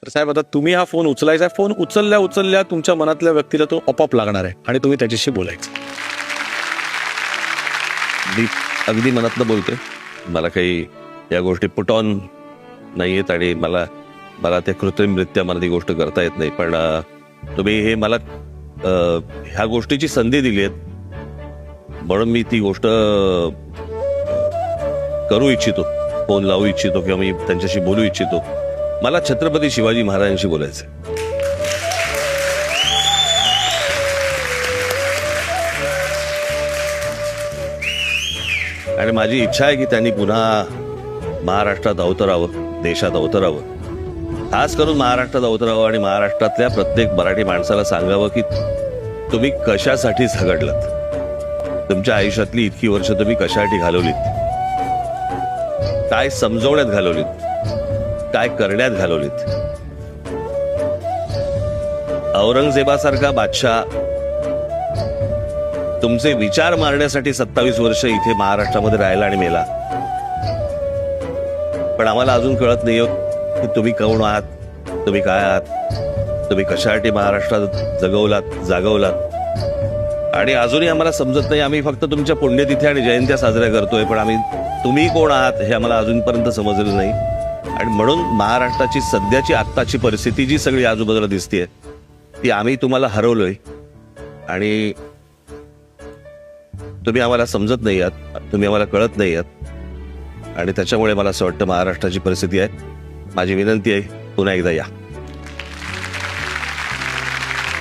तर साहेब आता तुम्ही हा फोन उचलायचा आहे, फोन उचलल्या उचलल्या तुमच्या मनातल्या व्यक्तीला तो आपोआप लागणार आहे आणि तुम्ही त्याच्याशी बोलायचं. मी अगदी मनातनं बोलतोय. मला काही या गोष्टी पुट ऑन नाही आहेत आणि मला ते कृत्रिमरित्या मला ती गोष्ट करता येत नाही. पण तुम्ही हे मला ह्या गोष्टीची संधी दिली आहे म्हणून मी ती गोष्ट करू इच्छितो, फोन लावू इच्छितो किंवा मी त्यांच्याशी बोलू इच्छितो. मला छत्रपती शिवाजी महाराजांशी बोलायचं. आणि माझी इच्छा आहे की त्यांनी पुन्हा महाराष्ट्रात अवतरावं, देशात अवतरावं, खास करून महाराष्ट्रात अवतरावं आणि महाराष्ट्रातल्या प्रत्येक मराठी माणसाला सांगावं की तुम्ही कशासाठी झगडलात, तुमच्या आयुष्यातली इतकी वर्ष तुम्ही कशासाठी घालवलीत, काय समजवण्यात घालवलीत, काय करण्यात घालवलीत. औरंगजेबासारखा बादशाह तुमचे विचार मारण्यासाठी 27 वर्ष इथे महाराष्ट्रामध्ये राहिला आणि मेला. पण आम्हाला अजून कळत नाही की तुम्ही कोण आहात, तुम्ही काय आहात, तुम्ही कशासाठी महाराष्ट्रात जागवलात. आणि अजूनही आम्हाला समजत नाही. आम्ही फक्त तुमच्या पुण्यतिथी आणि जयंत्या साजऱ्या करतोय, पण तुम्ही कोण आहात हे आम्हाला अजूनपर्यंत समजलं नाही. आणि म्हणून महाराष्ट्राची सध्याची आत्ताची परिस्थिती जी सगळी आजूबाजूला दिसतेय ती आम्ही तुम्हाला हरवलोय आणि तुम्ही आम्हाला समजत नाही आहात, तुम्ही आम्हाला कळत नाही आहात. आणि त्याच्यामुळे मला असं वाटतं महाराष्ट्राची परिस्थिती आहे. माझी विनंती आहे पुन्हा एकदा या.